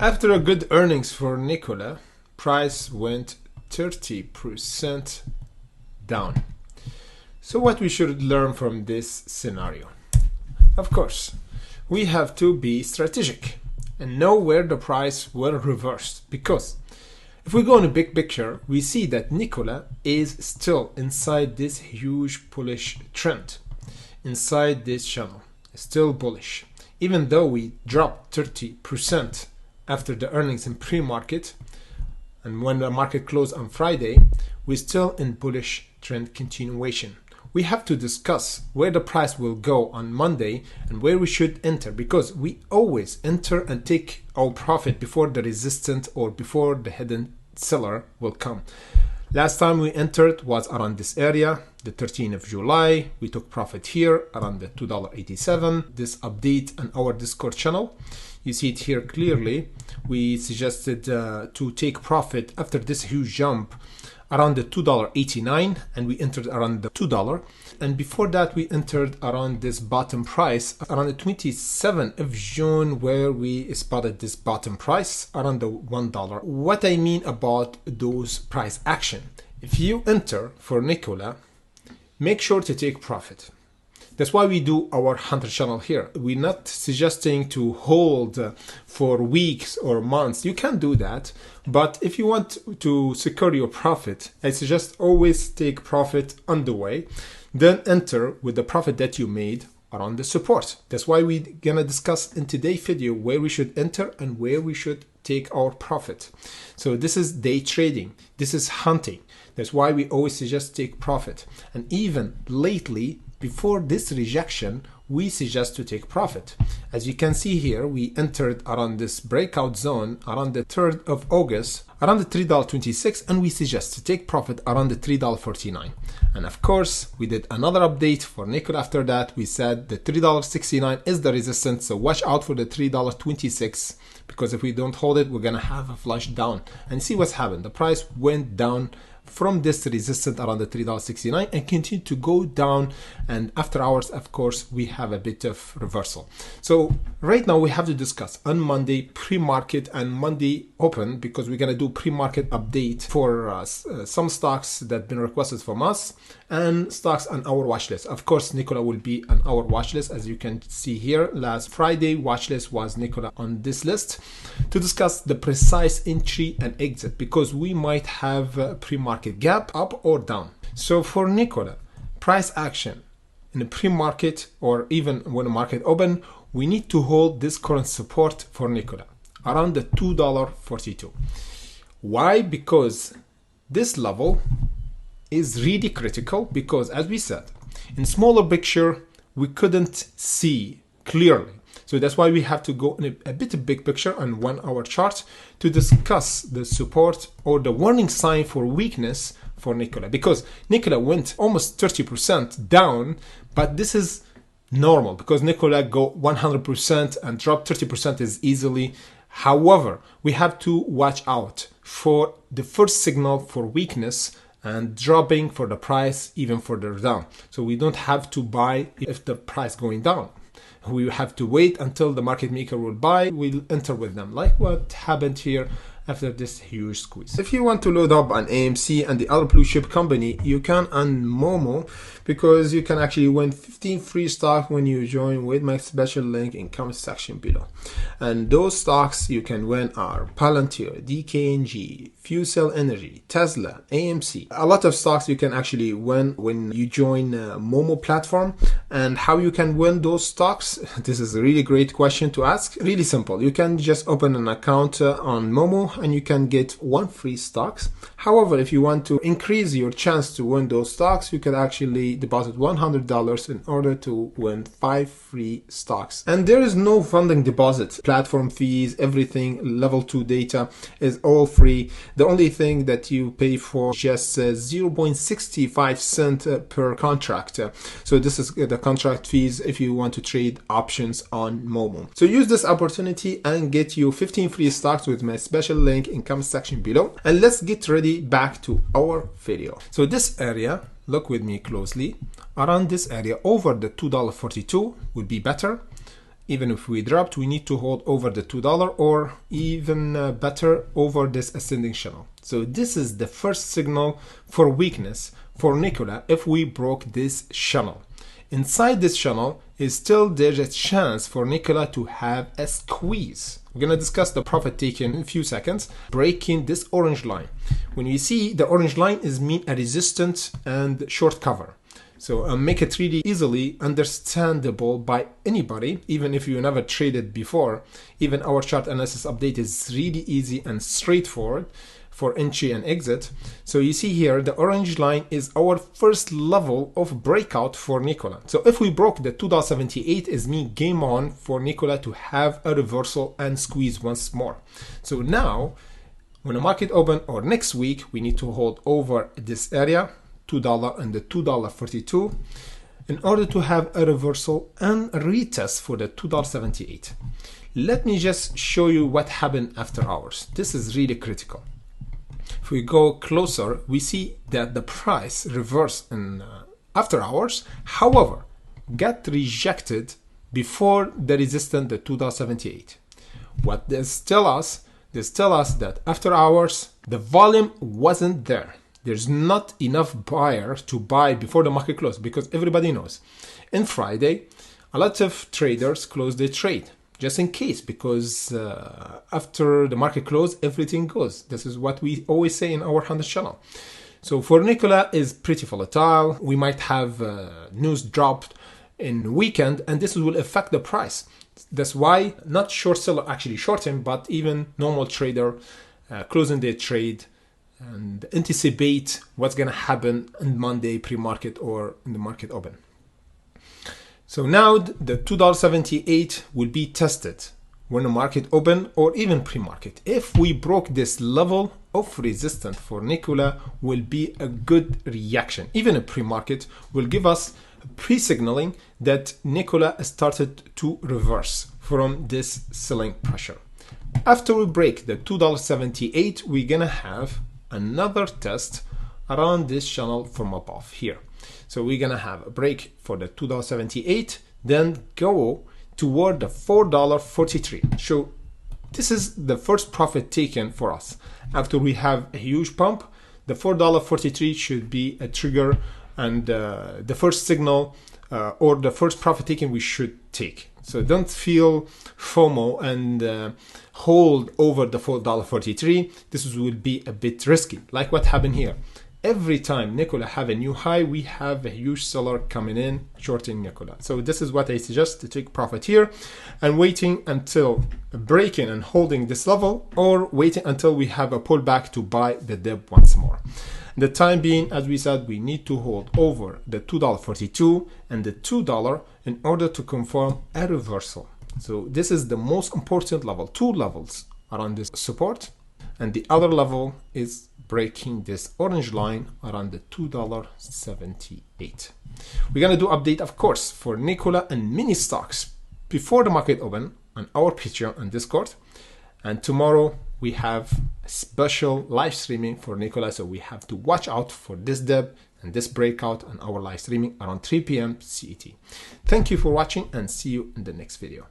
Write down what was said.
After a good earnings for NKLA, price went 30% down. So what we should learn from this scenario? Of course, we have to be strategic and know where the price will reverse, because if we go in a big picture, we see that NKLA is still inside this huge bullish trend, inside this channel, still bullish. Even though we dropped 30% after the earnings in pre-market, and when the market closed on Friday, we're still in bullish trend continuation. We have to discuss where the price will go on Monday and where we should enter, because we always enter and take our profit before the resistance or before the hidden seller will come. Last time we entered was around this area, the 13th of July. We took profit here around the $2.87. This update on our Discord channel, you see it here clearly. We suggested to take profit after this huge jump around the $2.89, and we entered around the $2. And before that, we entered around this bottom price around the 27th of June, where we spotted this bottom price around the $1. What I mean about those price action, if you enter for NKLA, make sure to take profit. That's why we do our hunter channel here. We're not suggesting to hold for weeks or months. You can do that, but if you want to secure your profit, I suggest always take profit on the way, then enter with the profit that you made around the support. That's why we're gonna discuss in today's video where we should enter and where we should take our profit. So this is day trading. This is hunting. That's why we always suggest take profit. And even lately, before this rejection, we suggest to take profit. As you can see here, we entered around this breakout zone around the 3rd of August, around the $3.26, and we suggest to take profit around the $3.49. And of course, we did another update for NKLA after that. We said the $3.69 is the resistance, so watch out for the $3.26, because if we don't hold it, we're gonna have a flush down. And see what's happened. The price went down from this resistance around the $3.69 and continue to go down, and after hours, of course, we have a bit of reversal. So right now we have to discuss on Monday pre-market and Monday open, because we're going to do pre-market update for some stocks that have been requested from us and stocks on our watch list. Of course, NKLA will be on our watch list. As you can see here, last Friday watch list was NKLA on this list, to discuss the precise entry and exit, because we might have a pre-market gap up or down. So for NKLA, price action in the pre-market or even when the market open, we need to hold this current support for NKLA around the $2.42. Why? Because this level is really critical, because as we said, in smaller picture, we couldn't see clearly. So that's why we have to go in a bit of big picture on 1 hour chart to discuss the support or the warning sign for weakness for NKLA, because NKLA went almost 30% down, but this is normal because NKLA go 100% and drop 30% is easily. However, we have to watch out for the first signal for weakness and dropping for the price even further down. So we don't have to buy if the price going down. We have to wait until the market maker will buy. We'll enter with them, like what happened here after this huge squeeze. If you want to load up on AMC and the other blue chip company, you can on Momo, because you can actually win 15 free stocks when you join with my special link in comment section below. And those stocks you can win are Palantir, DKNG, Fuel Energy, Tesla, AMC. A lot of stocks you can actually win when you join Momo platform. And how you can win those stocks? This is a really great question to ask. Really simple. You can just open an account on Momo and you can get 1 free stocks. However, if you want to increase your chance to win those stocks, you can actually deposit $100 in order to win 5 free stocks. And there is no funding deposit. Platform fees, everything, level 2 data is all free. The only thing that you pay for just 0.65 cent per contract. So this is the contract fees if you want to trade options on Momo. So use this opportunity and get you 15 free stocks with my special link in comment section below. And let's get ready back to our video. So this area, look with me closely, around this area over the $2.42 would be better. even if we dropped, we need to hold over the $2 or even better over this ascending channel. So this is the first signal for weakness for Nikola if we broke this channel. Inside this channel is still there's a chance for Nikola to have a squeeze. We're going to discuss the profit taken in a few seconds, breaking this orange line. When you see the orange line is mean a resistance and short cover. So make it really easily understandable by anybody, even if you never traded before. Even our chart analysis update is really easy and straightforward for entry and exit. So you see here, the orange line is our first level of breakout for Nikola. So if we broke the $2.78, is me game on for Nikola to have a reversal and squeeze once more. So now, when the market open or next week, we need to hold over this area, $2 and the $2.42, in order to have a reversal and a retest for the $2.78. Let me just show you what happened after hours. This is really critical. If we go closer, we see that the price reversed in after hours, however, got rejected before the resistance, the $2.78. What this tell us? This tell us that after hours, the volume wasn't there. There's not enough buyers to buy before the market closed, because everybody knows. On Friday, a lot of traders close their trade just in case, because after the market close, everything goes. This is what we always say in our 100 channel. So for Nikola is pretty volatile. We might have news dropped in weekend, and this will affect the price. That's why not short seller actually shorting, but even normal trader closing their trade and anticipate what's going to happen on Monday pre-market or in the market open. So now the $2.78 will be tested when the market open or even pre-market. If we broke this level of resistance for Nikola, will be a good reaction. Even a pre-market will give us pre-signaling that Nikola started to reverse from this selling pressure. After we break the $2.78, we're gonna have another test around this channel from above here. So we're gonna have a break for the $2.78, then go toward the $4.43. So this is the first profit taken for us. After we have a huge pump, the $4.43 should be a trigger and the first signal or the first profit taken we should take. So don't feel FOMO and hold over the $4.43. This will be a bit risky, like what happened here. Every time Nikola have a new high, we have a huge seller coming in, shorting Nikola. So this is what I suggest, to take profit here and waiting until breaking and holding this level, or waiting until we have a pullback to buy the dip once more. The time being, as we said, we need to hold over the $2.42 and the $2 in order to confirm a reversal. So this is the most important level, two levels around this support, and the other level is breaking this orange line around the $2.78. We're gonna do update, of course, for Nikola and mini stocks before the market open on our Patreon and Discord. And tomorrow we have a special live streaming for Nikola, so we have to watch out for this dip and this breakout on our live streaming around 3 p.m. CET. Thank you for watching and see you in the next video.